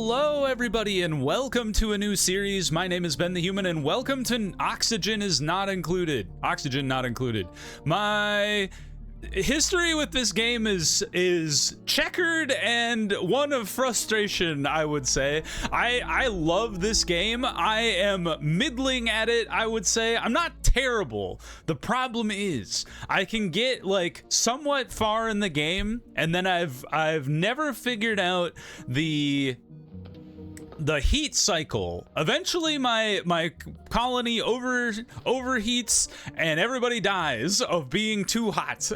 Hello everybody and welcome to a new series. My name is Ben the Human and welcome to Oxygen is Not Included. Oxygen not included. My history with this game is checkered and one of frustration, I would say. I love this game. I am middling at it, I would say. I'm not terrible. The problem is I can get like somewhat far in the game and then I've never figured out the heat cycle. Eventually my colony overheats and everybody dies of being too hot.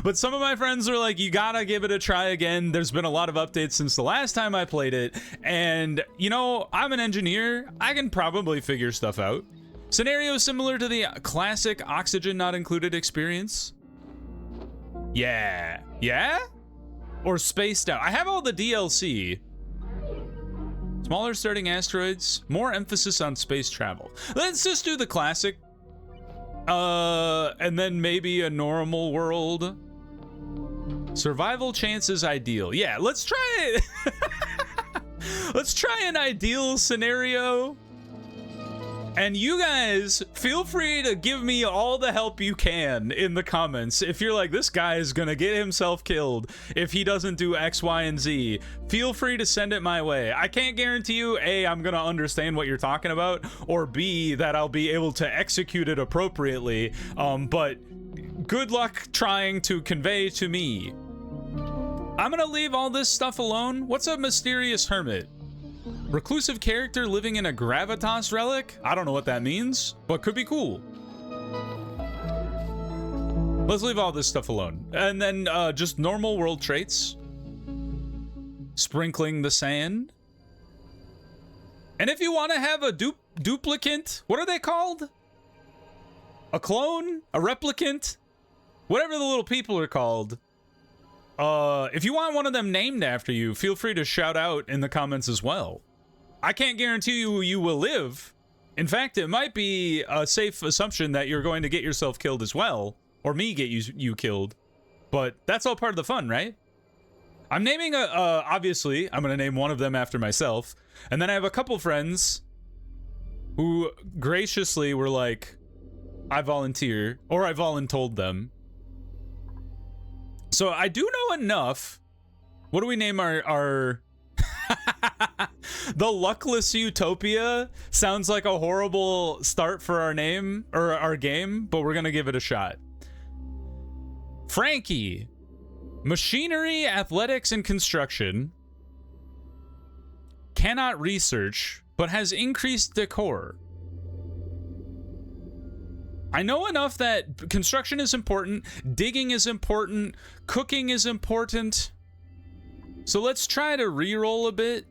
But some of my friends are like, you gotta give it a try again. There's been a lot of updates since the last time I played it, and you know, I'm an engineer. I can probably figure stuff out. Scenario similar to the classic Oxygen Not Included experience. Yeah or spaced out. I have all the DLC. Smaller starting asteroids, more emphasis on space travel. Let's just do the classic. And then maybe a normal world. Survival chances ideal. Yeah, let's try it. Let's try an ideal scenario. And you guys, feel free to give me all the help you can in the comments. If you're like, this guy is gonna get himself killed if he doesn't do X, Y, and Z, feel free to send it my way. I can't guarantee you, A, I'm gonna understand what you're talking about, or B, that I'll be able to execute it appropriately, but good luck trying to convey to me. I'm gonna leave all this stuff alone. What's a mysterious hermit? Reclusive character living in a gravitas relic? I don't know what that means, but could be cool. Let's leave all this stuff alone. And then just normal world traits. Sprinkling the sand. And if you want to have a duplicant, what are they called? A clone? A replicant? Whatever the little people are called. If you want one of them named after you, feel free to shout out in the comments as well. I can't guarantee you will live. In fact, it might be a safe assumption that you're going to get yourself killed as well, or me get you killed. But that's all part of the fun, right? I'm naming obviously, I'm gonna name one of them after myself, and then I have a couple friends who graciously were like, I volunteer, or I voluntold them. So I do know enough. What do we name our The Luckless Utopia sounds like a horrible start for our name, or our game, but we're gonna give it a shot. Frankie. Machinery, athletics, and construction. Cannot research, but has increased decor. I know enough that construction is important, digging is important, cooking is important. So let's try to reroll a bit.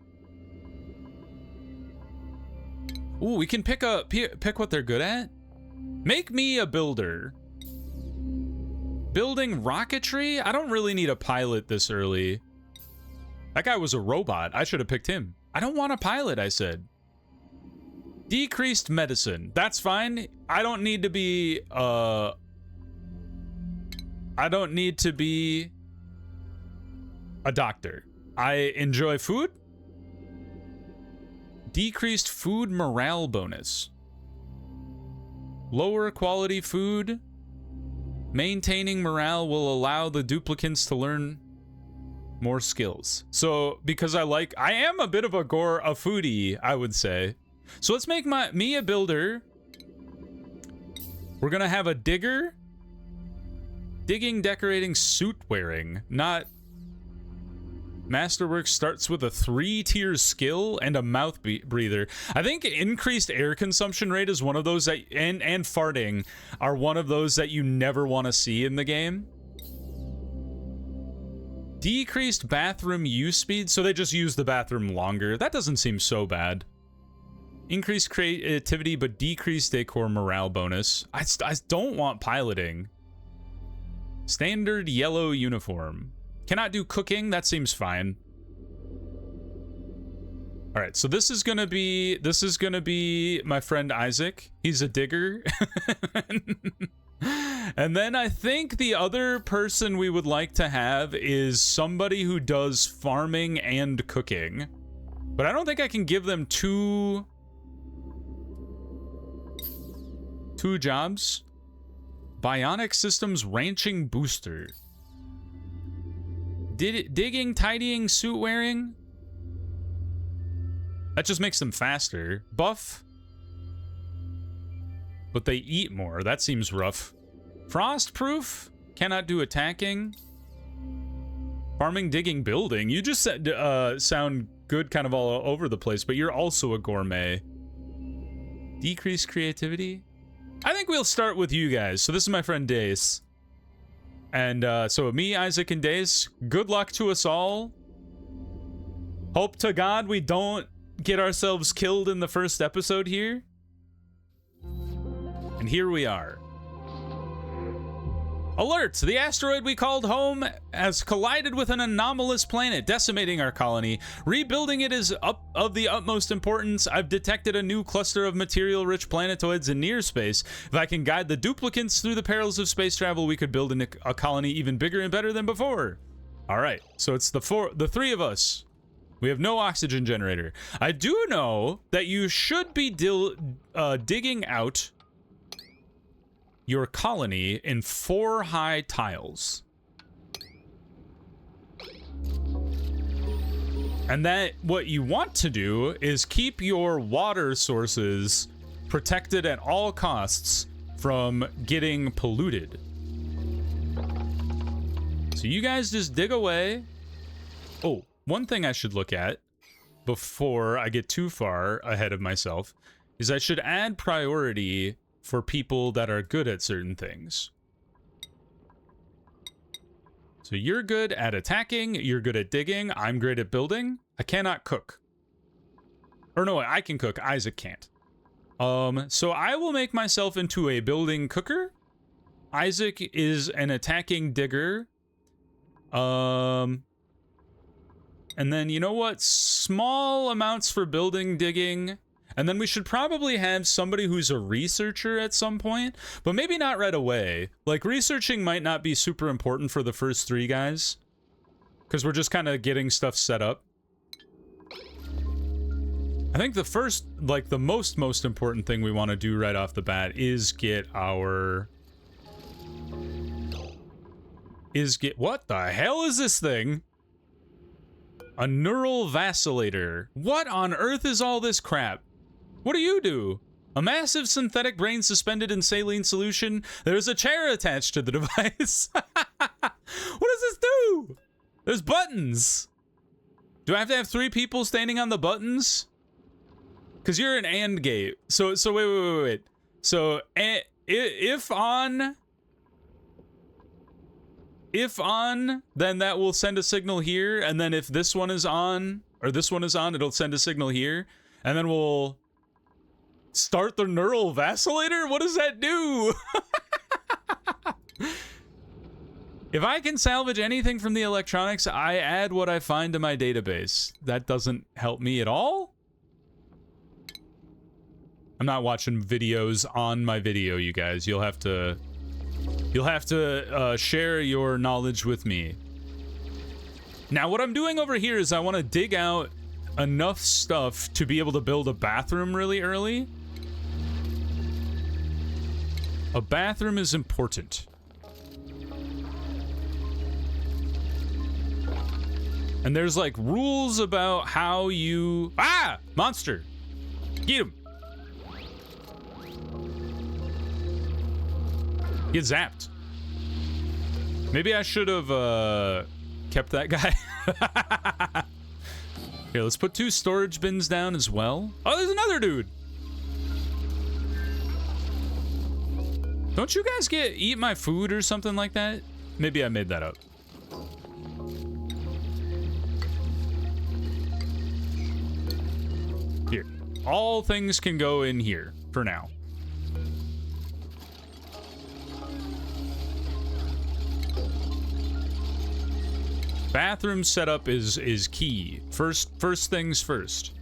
Ooh, we can pick what they're good at. Make me a builder. Building rocketry? I don't really need a pilot this early. That guy was a robot. I should have picked him. I don't want a pilot, I said. Decreased medicine. That's fine. I don't need to be a doctor. I enjoy food. Decreased food morale bonus. Lower quality food. Maintaining morale will allow the duplicants to learn more skills. So because I am a bit of a foodie, I would say. So let's make me a builder. We're gonna have a digger. Digging, decorating, suit wearing. Not Masterwork starts with a 3-tier skill and a mouth breather. I think increased air consumption rate is one of those that, and farting are one of those that you never want to see in the game. Decreased bathroom use speed, so they just use the bathroom longer. That doesn't seem so bad. Increased creativity, but decreased decor morale bonus. I don't want piloting. Standard yellow uniform. Cannot do cooking, that seems fine. All right, so this is gonna be my friend Isaac. He's a digger. And then I think the other person we would like to have is somebody who does farming and cooking. But I don't think I can give them two jobs. Bionic Systems Ranching Booster. Digging, tidying, suit wearing. That just makes them faster. Buff. But they eat more. That seems rough. Frostproof. Cannot do attacking. Farming, digging, building. You just said, sound good kind of all over the place, but you're also a gourmet. Decrease creativity. I think we'll start with you guys. So this is my friend Dace. And so me, Isaac, and Dace, good luck to us all. Hope to God we don't get ourselves killed in the first episode here. And here we are. Alert! The asteroid we called home has collided with an anomalous planet, decimating our colony. Rebuilding it is of the utmost importance. I've detected a new cluster of material-rich planetoids in near space. If I can guide the duplicates through the perils of space travel, we could build a colony even bigger and better than before. All right, so it's the three of us. We have no oxygen generator. I do know that you should be digging out your colony in 4 high tiles. And that what you want to do is keep your water sources protected at all costs from getting polluted. So you guys just dig away. Oh, one thing I should look at before I get too far ahead of myself is I should add priority for people that are good at certain things. So you're good at attacking, you're good at digging, I'm great at building. I cannot cook. Or no, I can cook, Isaac can't. So I will make myself into a building cooker. Isaac is an attacking digger. And then, you know what? Small amounts for building, digging. And then we should probably have somebody who's a researcher at some point, but maybe not right away. Like, researching might not be super important for the first 3 guys, because we're just kind of getting stuff set up. I think the first, like, the most important thing we want to do right off the bat is get our... What the hell is this thing? A neural vacillator. What on earth is all this crap? What do you do? A massive synthetic brain suspended in saline solution. There's a chair attached to the device. What does this do? There's buttons. Do I have to have 3 people standing on the buttons? Because you're an AND gate. So wait. So if on, then that will send a signal here. And then if this one is on, or this one is on, it'll send a signal here. And then we'll start the neural vacillator? What does that do? If I can salvage anything from the electronics, I add what I find to my database. That doesn't help me at all? I'm not watching videos on my video, you guys. You'll have to share your knowledge with me. Now, what I'm doing over here is I want to dig out enough stuff to be able to build a bathroom really early. A bathroom is important. And there's like rules about how you... Ah! Monster! Get him! Get zapped. Maybe I should have kept that guy. Here, let's put 2 storage bins down as well. Oh, there's another dude. Don't you guys eat my food or something like that? Maybe I made that up. Here. All things can go in here for now. Bathroom setup is key. First things first.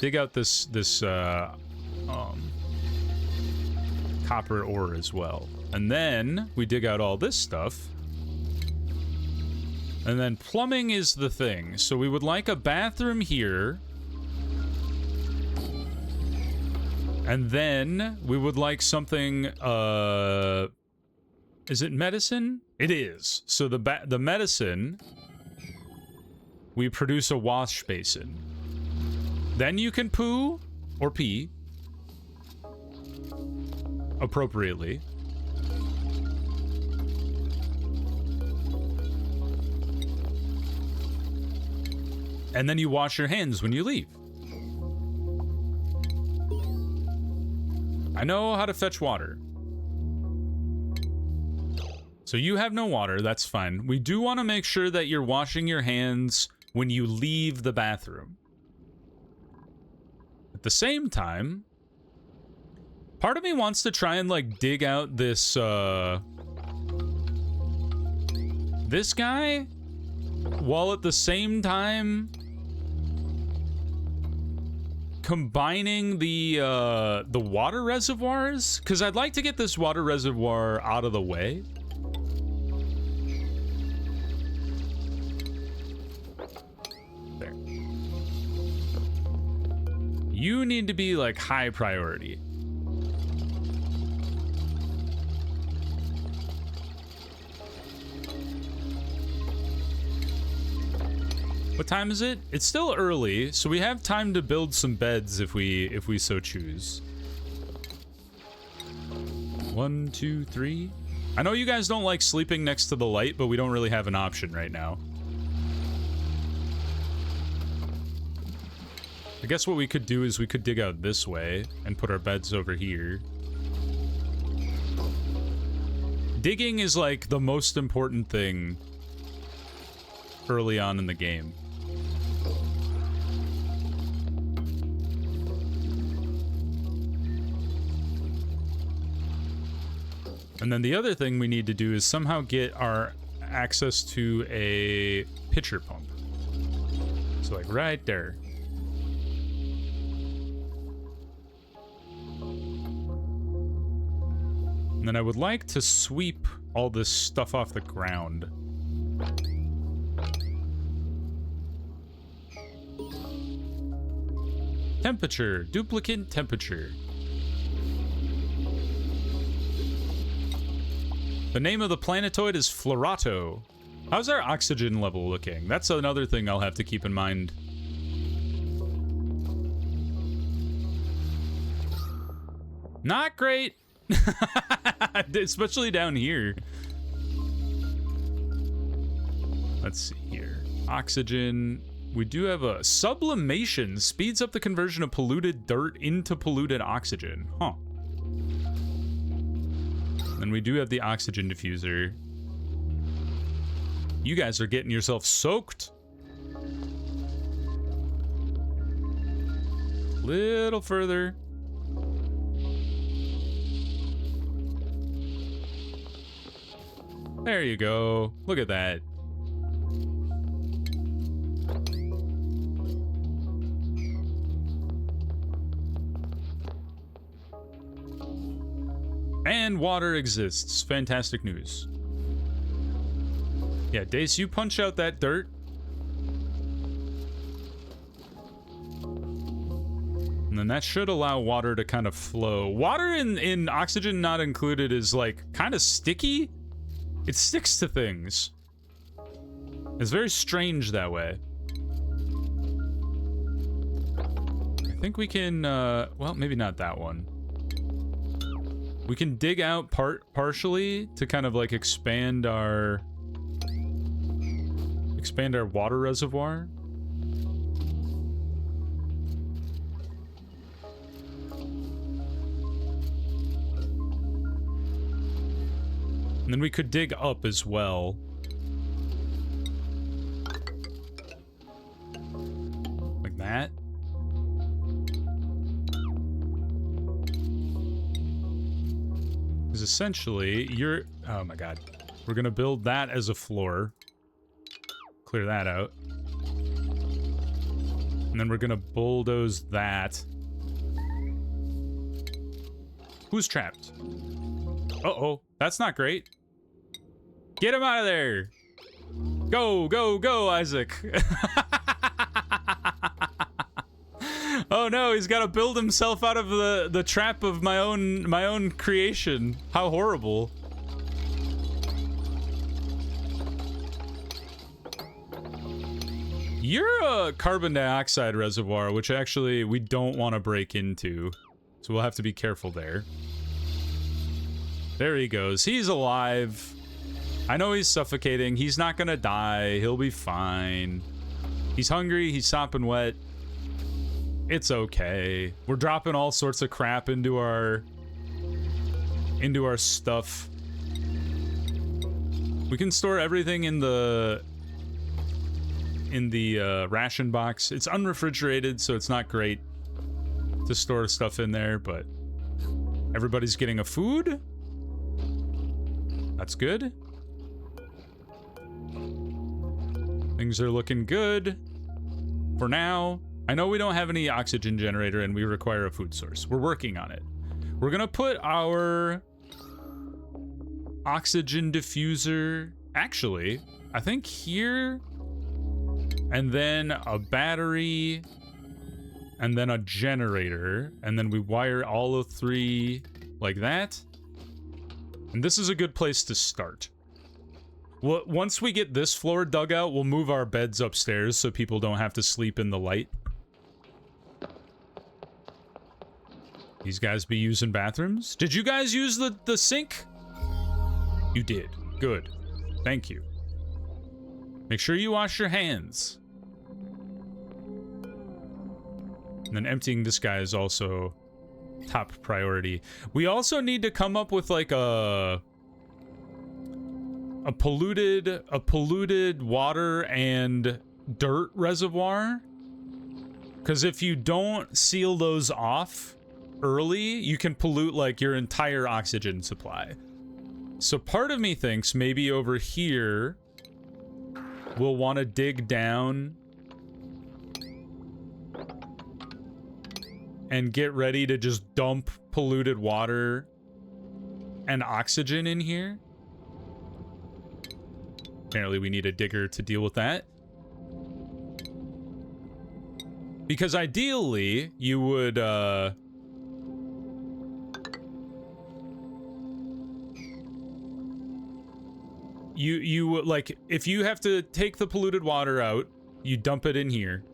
Dig out this copper ore as well. And then we dig out all this stuff. And then plumbing is the thing. So we would like a bathroom here. And then we would like something, is it medicine? It is. So the medicine, we produce a wash basin. Then you can poo or pee appropriately. And then you wash your hands when you leave. I know how to fetch water. So you have no water, that's fine. We do want to make sure that you're washing your hands when you leave the bathroom. At the same time, part of me wants to try and like dig out this this guy, while at the same time combining the water reservoirs, because I'd like to get this water reservoir out of the way. There. You need to be like high priority. What time is it? It's still early, so we have time to build some beds if we so choose. 1, 2, 3. I know you guys don't like sleeping next to the light, but we don't really have an option right now. I guess what we could do is we could dig out this way and put our beds over here. Digging is like the most important thing early on in the game. And then the other thing we need to do is somehow get our access to a pitcher pump. So like right there. And then I would like to sweep all this stuff off the ground. Temperature, duplicate temperature. The name of the planetoid is Florato. How's our oxygen level looking? That's another thing I'll have to keep in mind. Not great. Especially down here. Let's see here. Oxygen. We do have a sublimation. Speeds up the conversion of polluted dirt into polluted oxygen. Huh. And we do have the oxygen diffuser. You guys are getting yourself soaked. Little further. There you go. Look at that. And water exists. Fantastic news. Yeah, Dace, you punch out that dirt. And then that should allow water to kind of flow. Water in oxygen not included is like kind of sticky. It sticks to things. It's very strange that way. I think we can, well, maybe not that one. We can dig out partially to kind of like expand our water reservoir. And then we could dig up as well. Like that. Because essentially, oh my god. We're gonna build that as a floor. Clear that out. And then we're gonna bulldoze that. Who's trapped? Uh-oh. That's not great. Get him out of there. Go, go, go, Isaac. Oh no, he's got to build himself out of the trap of my own creation. How horrible. You're a carbon dioxide reservoir, which actually we don't want to break into. So we'll have to be careful there. There he goes. He's alive. I know he's suffocating. He's not gonna die. He'll be fine. He's hungry. He's sopping wet. It's okay. We're dropping all sorts of crap into our stuff. We can store everything in the ration box. It's unrefrigerated, so it's not great to store stuff in there, but everybody's getting a food. That's good. Things are looking good for now. I know we don't have any oxygen generator and we require a food source. We're working on it. We're gonna put our oxygen diffuser, actually, I think here, and then a battery, and then a generator, and then we wire all of three like that. And this is a good place to start. Well, once we get this floor dug out, we'll move our beds upstairs so people don't have to sleep in the light. These guys be using bathrooms? Did you guys use the sink? You did. Good. Thank you. Make sure you wash your hands. And then emptying this guy is also top priority. We also need to come up with like a polluted water and dirt reservoir. Because if you don't seal those off early, you can pollute like your entire oxygen supply. So part of me thinks maybe over here we'll want to dig down and get ready to just dump polluted water and oxygen in here. Apparently we need a digger to deal with that. Because ideally, you would, you would, like, if you have to take the polluted water out, you dump it in here.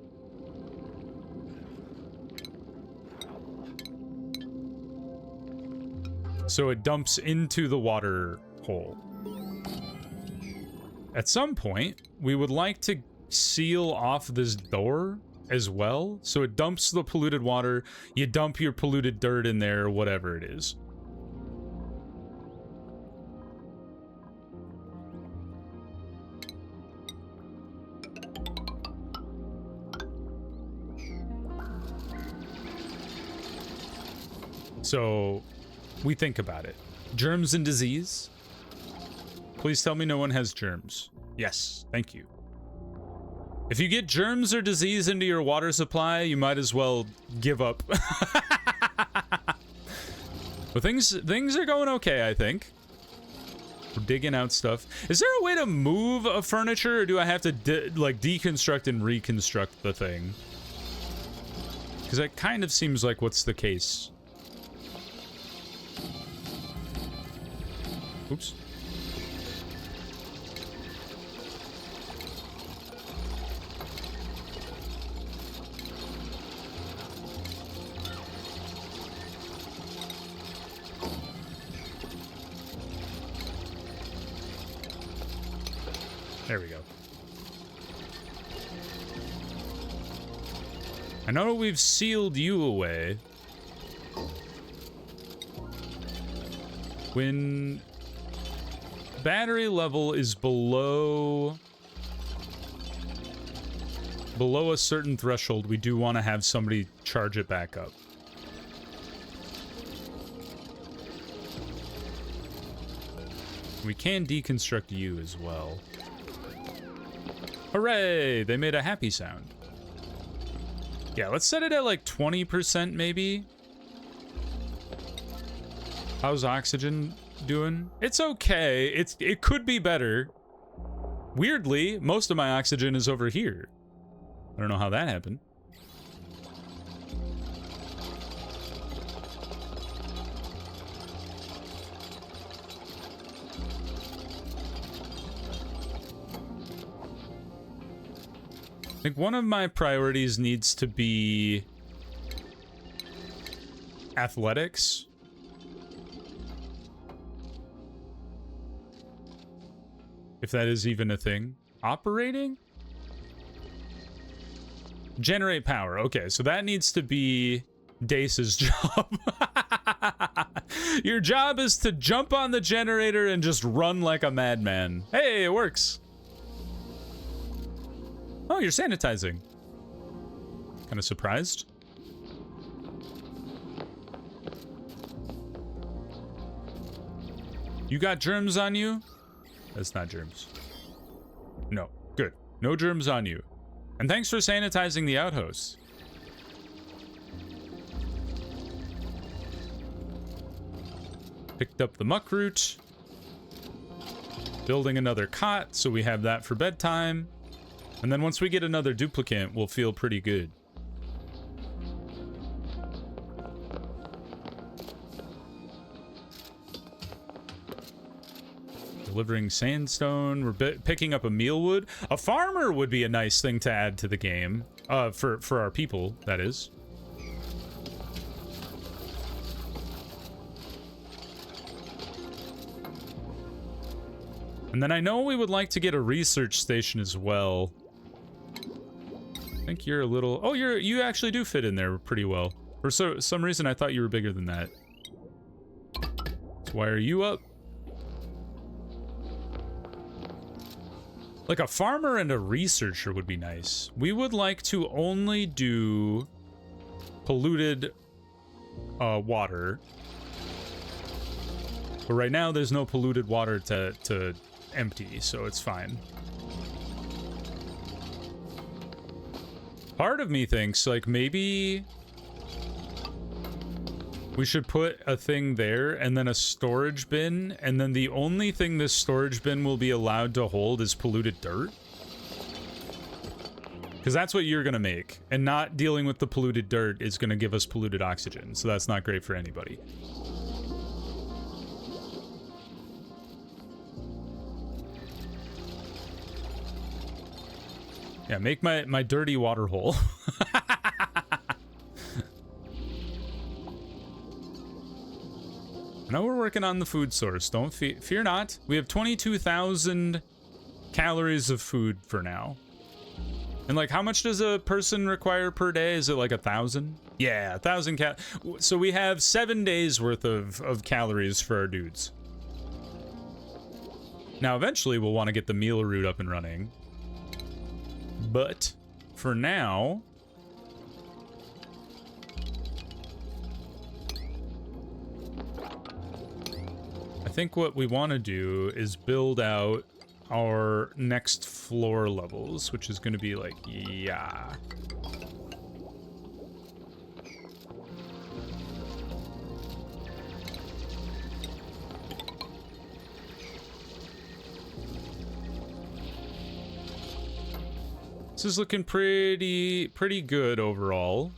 So it dumps into the water hole. At some point, we would like to seal off this door as well. So it dumps the polluted water, you dump your polluted dirt in there, or whatever it is. So we think about it. Germs and disease. Please tell me no one has germs. Yes, thank you. If you get germs or disease into your water supply, you might as well give up. But things are going okay, I think. We're digging out stuff. Is there a way to move a furniture, or do I have to deconstruct and reconstruct the thing? Because that kind of seems like what's the case. Oops. There we go. I know we've sealed you away. When battery level is below a certain threshold, we do want to have somebody charge it back up. We can deconstruct you as well. Hooray! They made a happy sound. Yeah, let's set it at like 20% maybe. How's oxygen doing? It's okay. It could be better. Weirdly, most of my oxygen is over here. I don't know how that happened. I think one of my priorities needs to be athletics. If that is even a thing. Operating? Generate power. Okay, so that needs to be Dace's job. Your job is to jump on the generator and just run like a madman. Hey, it works. Oh, you're sanitizing. Kind of surprised. You got germs on you? That's not germs. No, good. No germs on you. And thanks for sanitizing the outhouse. Picked up the muck root. Building another cot, so we have that for bedtime. And then once we get another duplicate, we'll feel pretty good. Delivering sandstone. We're picking up a mealwood. A farmer would be a nice thing to add to the game. For our people, that is. And then I know we would like to get a research station as well. I think you're a little... Oh, you actually do fit in there pretty well. For some reason, I thought you were bigger than that. So why are you up? Like a farmer and a researcher would be nice. We would like to only do polluted water. But right now, there's no polluted water to empty, so it's fine. Part of me thinks, like, maybe we should put a thing there and then a storage bin, and then the only thing this storage bin will be allowed to hold is polluted dirt. Because that's what you're going to make, and not dealing with the polluted dirt is going to give us polluted oxygen, so that's not great for anybody. Yeah, make my dirty water hole. Now we're working on the food source. Don't fear not. We have 22,000 calories of food for now. And like, how much does a person require per day? Is it like 1,000? Yeah, 1,000 cal. So we have 7 days worth of calories for our dudes. Now eventually we'll want to get the meal route up and running. But for now, I think what we want to do is build out our next floor levels, which is going to be like, yeah. This is looking pretty good overall.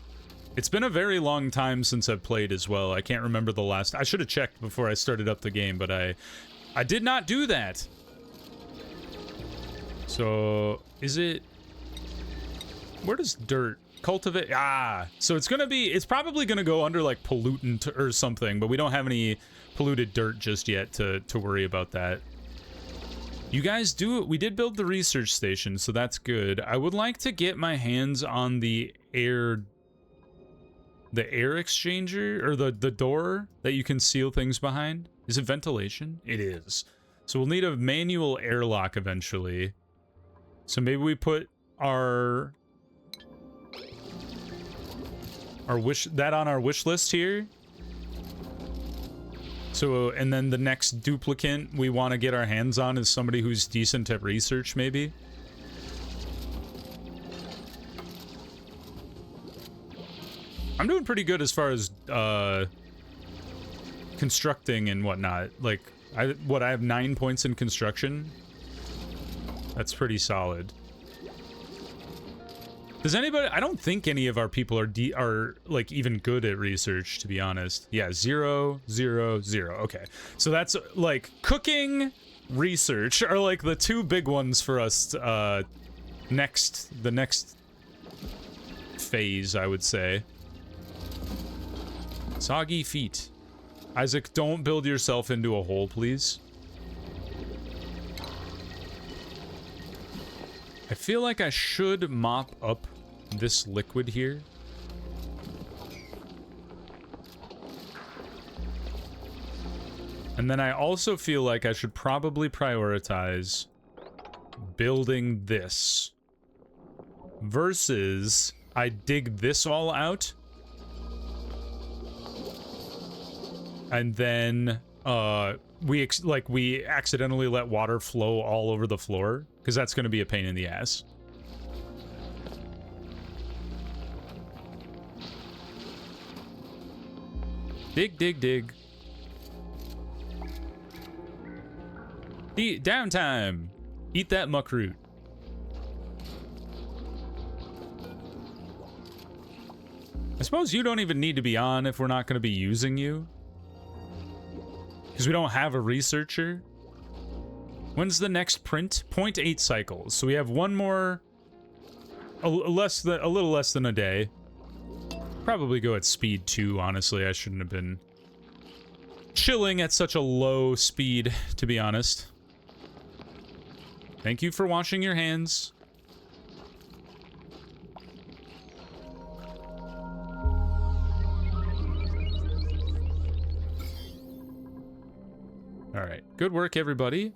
It's been a very long time since I've played as well. I can't remember the last... I should have checked before I started up the game, but I did not do that. So, is it... Where does dirt... Cultivate... Ah! So it's gonna be... It's probably gonna go under, like, pollutant or something, but we don't have any polluted dirt just yet to worry about that. You guys do it. We did build the research station, so that's good. I would like to get my hands on the air exchanger, or the door that you can seal things behind. Is it ventilation? It is. So we'll need a manual airlock eventually. So maybe we put our wish list here. So, and then the next duplicate we want to get our hands on is somebody who's decent at research, maybe. I'm doing pretty good as far as constructing and whatnot. Like, I have 9 points in construction? That's pretty solid. Does anybody... I don't think any of our people are like, even good at research, to be honest. Yeah, 0, 0, 0. Okay. So that's, like, cooking, research are, like, the two big ones for us, the next phase, I would say. Soggy feet. Isaac, don't build yourself into a hole, please. I feel like I should mop up this liquid here. And then I also feel like I should probably prioritize building this versus I dig this all out and then we accidentally let water flow all over the floor, because that's going to be a pain in the ass. Dig, dig, dig. Downtime. Eat that muckroot. I suppose you don't even need to be on if we're not going to be using you. Because we don't have a researcher. When's the next print? 0.8 cycles. So we have one more... a little less than a day. Probably go at speed 2, honestly. I shouldn't have been chilling at such a low speed, to be honest. Thank you for washing your hands. Alright, good work, everybody.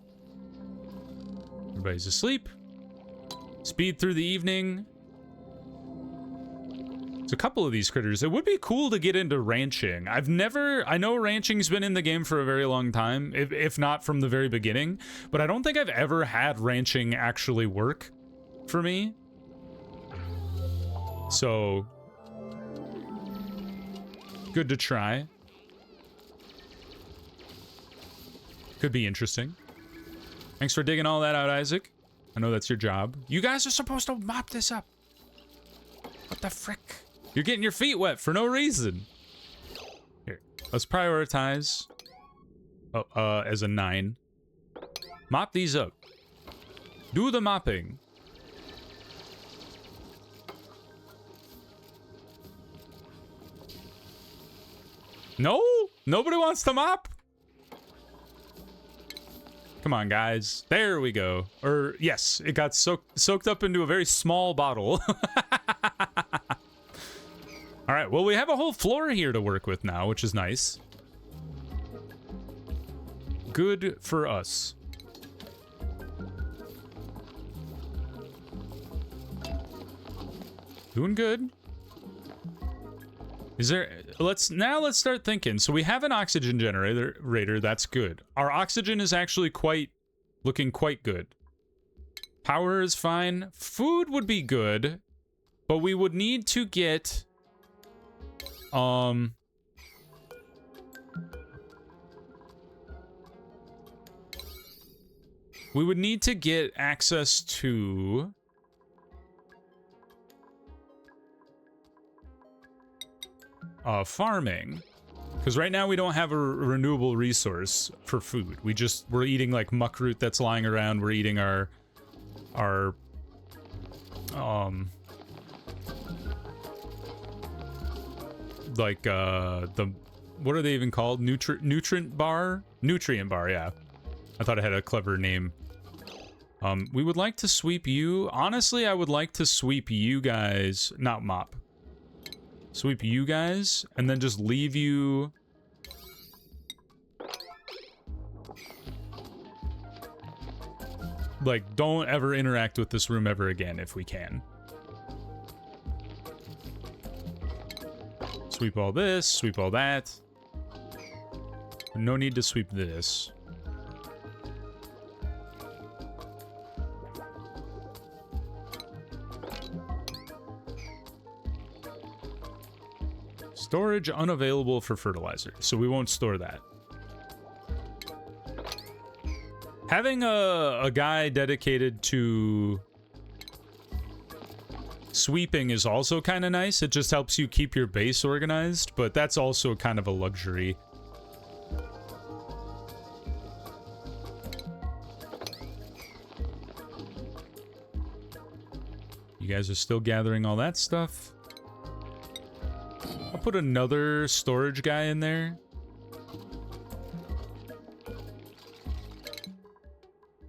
Everybody's asleep. Speed through the evening. There's a couple of these critters. It would be cool to get into ranching. I know ranching's been in the game for a very long time, if not from the very beginning, but I don't think I've ever had ranching actually work for me. So, good to try. Could be interesting. Thanks for digging all that out, Isaac. I know that's your job. You guys are supposed to mop this up. What the frick? You're getting your feet wet for no reason. Here, let's prioritize. Oh, as a 9. Mop these up. Do the mopping. No? Nobody wants to mop? Come on, guys. There we go. Or, yes, it got soaked up into a very small bottle. All right, well, we have a whole floor here to work with now, which is nice. Good for us. Doing good. Is there... Let's start thinking. So we have an oxygen generator. That's good. Our oxygen is actually looking quite good. Power is fine. Food would be good, but we would need to get... we would need to get access to... farming. Because right now we don't have a renewable resource for food. We're eating like muckroot that's lying around. We're eating our like what are they even called? Nutrient bar, yeah. I thought it had a clever name. We would like to sweep you. Honestly, I would like to sweep you guys, not mop. Sweep you guys, and then just leave you... like, don't ever interact with this room ever again, if we can. Sweep all this, sweep all that. No need to sweep this. Storage unavailable for fertilizer, so we won't store that. Having a guy dedicated to sweeping is also kind of nice. It just helps you keep your base organized, but that's also kind of a luxury. You guys are still gathering all that stuff. I'll put another storage guy in there.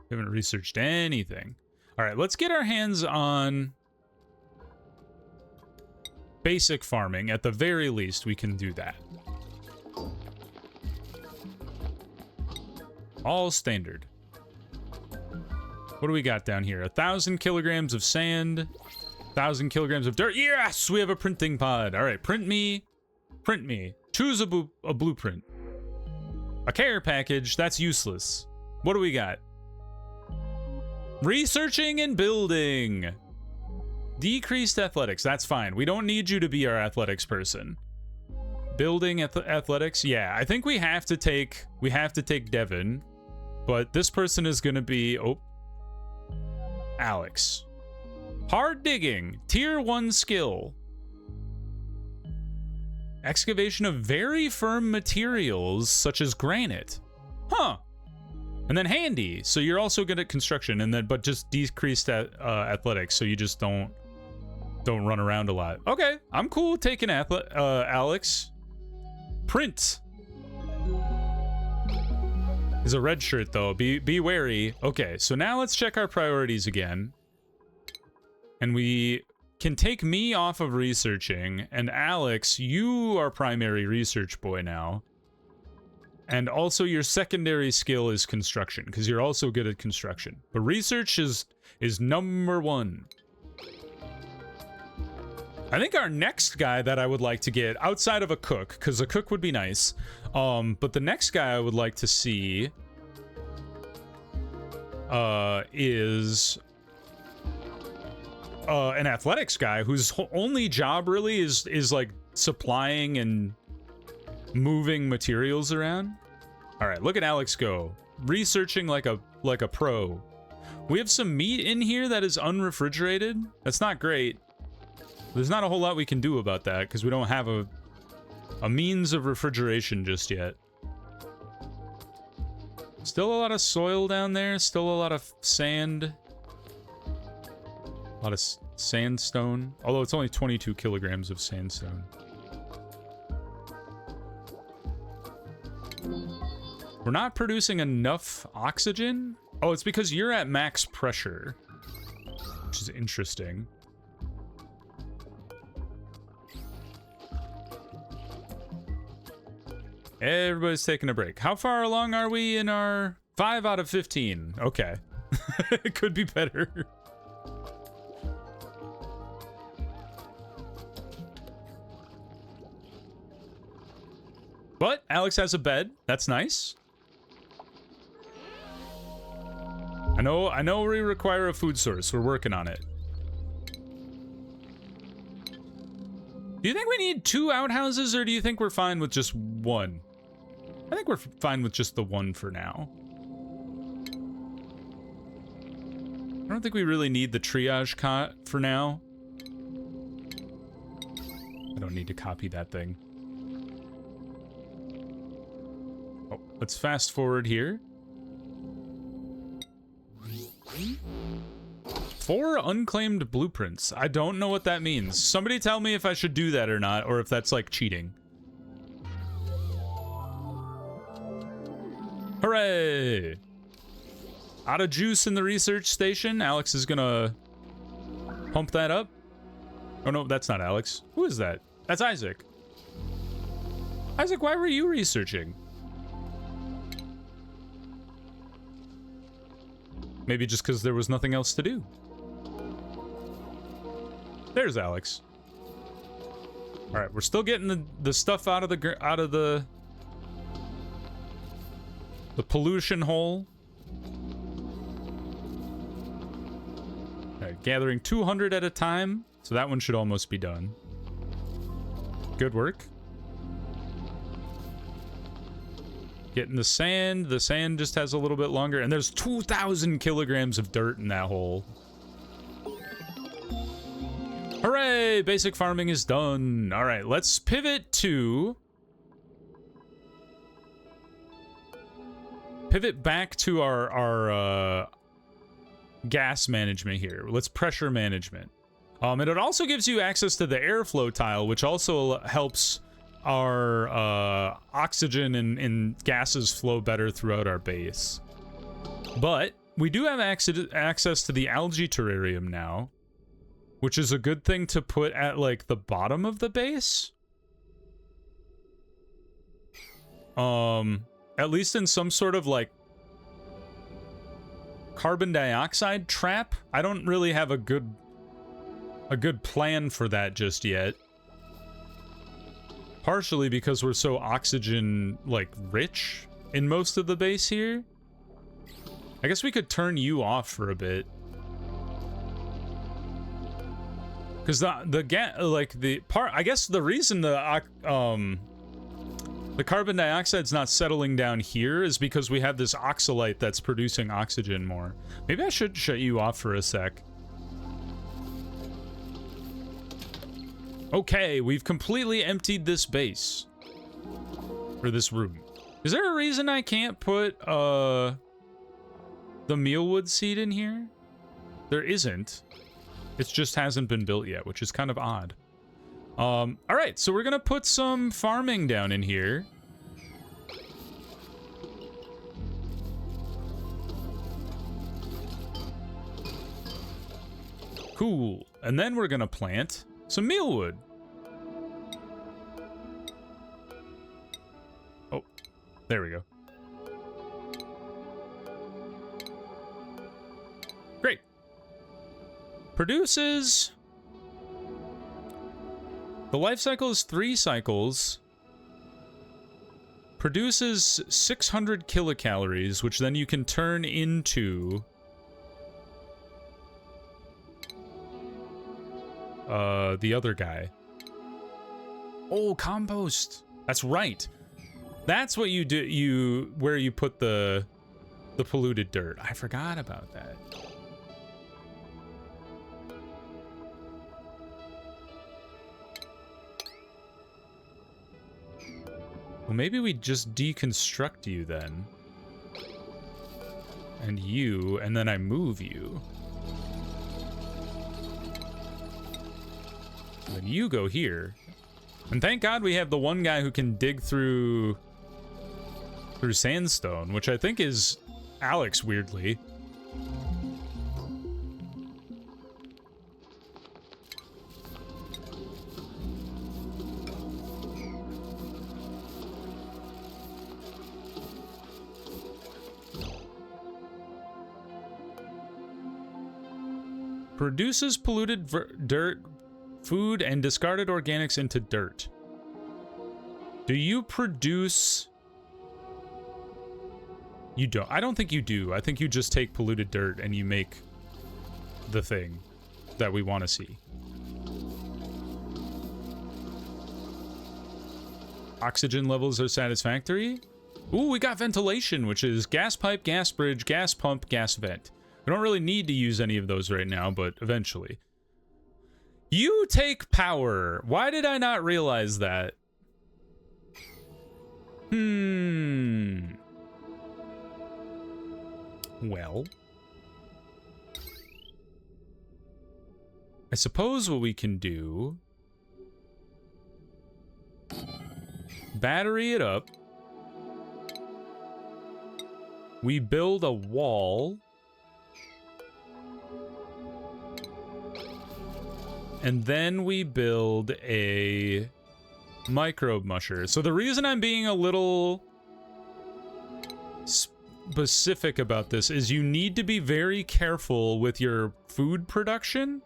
Haven't researched anything. All right, let's get our hands on basic farming. At the very least, we can do that. All standard. What do we got down here? 1,000 kilograms of sand, 1,000 kilograms of dirt. Yes, we have a printing pod. All right, print me. Print me. Choose a blueprint. A care package. That's useless. What do we got? Researching and building. Decreased athletics. That's fine. We don't need you to be our athletics person. Building athletics. Yeah, I think we have to take Devin, but this person is going to be Alex. Hard digging. Tier 1 skill. Excavation of very firm materials such as granite. Huh. And then handy, so you're also good at construction, and then but just decreased athletics, so you just don't run around a lot. Okay, I'm cool with taking Alex. Print. He's a red shirt though. Be wary. Okay, so now let's check our priorities again, and we can take me off of researching, and Alex, you are primary research boy now. And also your secondary skill is construction, because you're also good at construction. But research is number 1. I think our next guy that I would like to get, outside of a cook, because a cook would be nice, but the next guy I would like to see is an athletics guy whose only job really is like supplying and moving materials around. All right, look at Alex go. Researching like a pro. We have some meat in here that is unrefrigerated. That's not great. There's not a whole lot we can do about that because we don't have a means of refrigeration just yet. Still a lot of soil down there. Still a lot of sand. A lot of sandstone. Although it's only 22 kilograms of sandstone. We're not producing enough oxygen? Oh, it's because you're at max pressure. Which is interesting. Everybody's taking a break. How far along are we in our 5 out of 15? Okay. It could be better. But Alex has a bed. That's nice. I know we require a food source. We're working on it. Do you think we need 2 outhouses, or do you think we're fine with just 1? I think we're fine with just the 1 for now. I don't think we really need the triage cot for now. I don't need to copy that thing. Oh, let's fast forward here. 4 unclaimed blueprints. I don't know what that means. Somebody tell me if I should do that or not, or if that's like cheating. Hooray! Out of juice in the research station. Alex is gonna pump that up. Oh no, that's not Alex. Who is that? That's Isaac. Isaac, why were you researching? Maybe just because there was nothing else to do. There's Alex. All right, we're still getting the stuff out of the pollution hole. All right, gathering 200 at a time, so that one should almost be done. Good work. Getting the sand. The sand just has a little bit longer. And there's 2,000 kilograms of dirt in that hole. Hooray! Basic farming is done. All right, let's pivot to... Pivot back to our gas management here. Let's pressure management. And it also gives you access to the airflow tile, which also helps our oxygen and gases flow better throughout our base. But we do have access to the algae terrarium now, which is a good thing to put at, like, the bottom of the base. At least in some sort of, like, carbon dioxide trap. I don't really have a good plan for that just yet. Partially because we're so oxygen, like, rich in most of the base here. I guess we could turn you off for a bit. Because I guess the reason the carbon dioxide's not settling down here is because we have this oxalite that's producing oxygen more. Maybe I should shut you off for a sec. Okay, we've completely emptied this base. Or this room. Is there a reason I can't put, the mealwood seed in here? There isn't. It just hasn't been built yet, which is kind of odd. Alright, so we're gonna put some farming down in here. Cool. And then we're gonna plant some mealwood. Oh, there we go. Great. Produces... The life cycle is 3 cycles. Produces 600 kilocalories, which then you can turn into... the other guy. Oh, compost. That's right. That's what you do, where you put the polluted dirt. I forgot about that. Well, maybe we just deconstruct you then. And you, and then I move you. And then you go here. And thank God we have the one guy who can dig through sandstone, which I think is Alex, weirdly. Produces polluted dirt, food, and discarded organics into dirt. Do you produce... You don't. I don't think you do. I think you just take polluted dirt and you make the thing that we want to see. Oxygen levels are satisfactory. Ooh, we got ventilation, which is gas pipe, gas bridge, gas pump, gas vent. We don't really need to use any of those right now, but eventually. You take power. Why did I not realize that? Well. I suppose what we can do... Battery it up. We build a wall. And then we build a microbe musher. So the reason I'm being a little specific about this is you need to be very careful with your food production.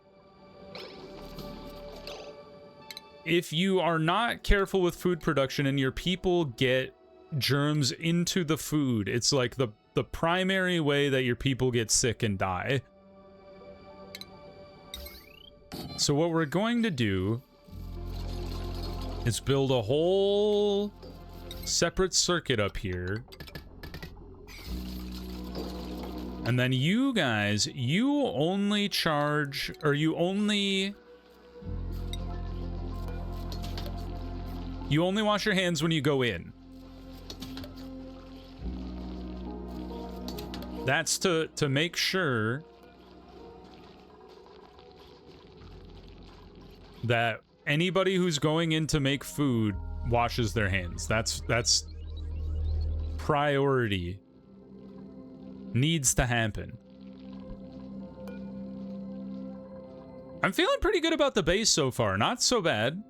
If you are not careful with food production and your people get germs into the food, it's like the primary way that your people get sick and die. So what we're going to do is build a whole separate circuit up here. And then you guys, you only charge, or you only wash your hands when you go in. That's to make sure that anybody who's going in to make food washes their hands. That's priority. Needs to happen. I'm feeling pretty good about the base so far. Not so bad.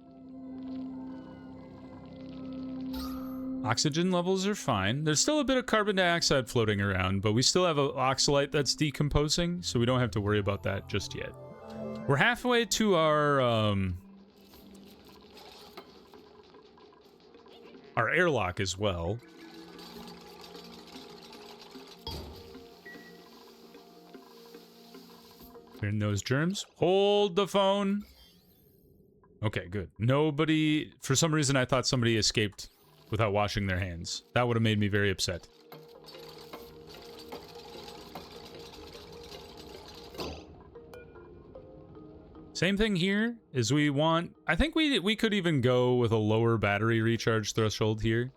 Oxygen levels are fine. There's still a bit of carbon dioxide floating around, but we still have an oxalite that's decomposing, so we don't have to worry about that just yet. We're halfway to our airlock as well. Clearing those germs. Hold the phone. Okay, good. Nobody... For some reason, I thought somebody escaped without washing their hands. That would have made me very upset. Same thing here, is we want... I think we could even go with a lower battery recharge threshold here.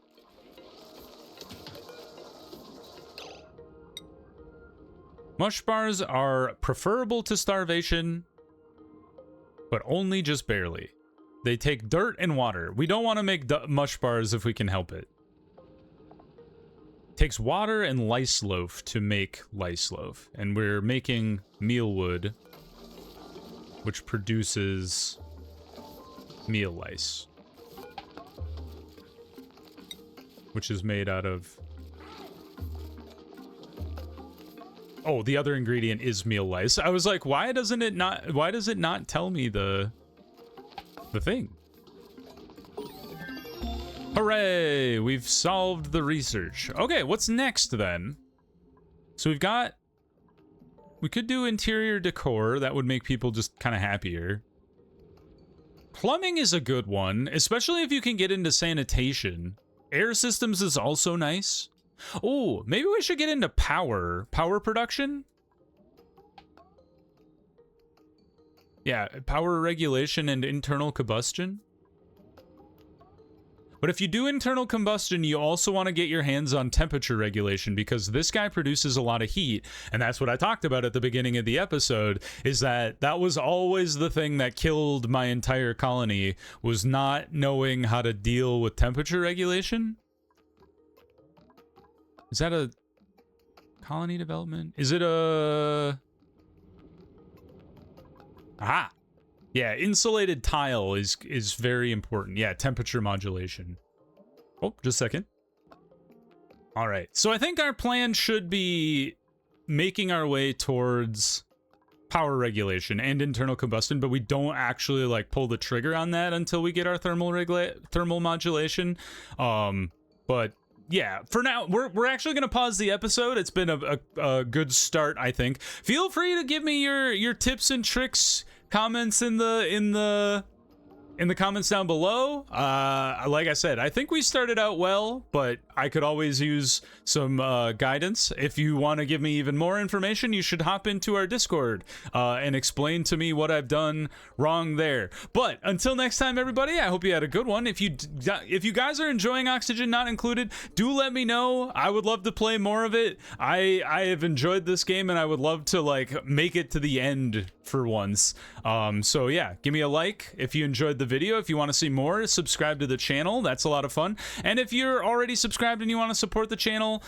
Mush bars are preferable to starvation, but only just barely. They take dirt and water. We don't want to make mush bars if we can help it. Takes water and lice loaf to make lice loaf. And we're making mealwood, which produces meal lice, which is made out of... Oh, the other ingredient is meal lice. I was like, why does it not tell me the thing? Hooray! We've solved the research. Okay, what's next then? So we could do interior decor. That would make people just kind of happier. Plumbing is a good one, especially if you can get into sanitation. Air systems is also nice. Oh, maybe we should get into power production. Yeah, power regulation and internal combustion. But if you do internal combustion, you also want to get your hands on temperature regulation, because this guy produces a lot of heat. And that's what I talked about at the beginning of the episode, is that was always the thing that killed my entire colony, was not knowing how to deal with temperature regulation. Is that a colony development? Is it a... Aha! Yeah, insulated tile is very important. Yeah, temperature modulation. Oh, just a second. All right, so I think our plan should be making our way towards power regulation and internal combustion, but we don't actually like pull the trigger on that until we get our thermal modulation. But yeah, for now, we're actually gonna pause the episode. It's been a good start, I think. Feel free to give me your tips and tricks, comments in the comments down below. Like I said, I think we started out well, but I could always use some guidance. If you want to give me even more information, you should hop into our Discord and explain to me what I've done wrong there. But until next time, everybody, I hope you had a good one. If you guys are enjoying Oxygen Not Included, do let me know. I would love to play more of it. I have enjoyed this game, and I would love to like make it to the end for once. So yeah, give me a like if you enjoyed the video. If you want to see more, subscribe to the channel. That's a lot of fun. And if you're already subscribed and you want to support the channel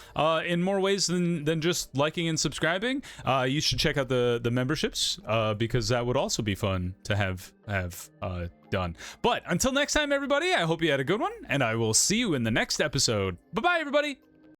in more ways than just liking and subscribing, you should check out the memberships, because that would also be fun to have done. But until next time, everybody, I hope you had a good one, and I will see you in the next episode. Bye bye, everybody.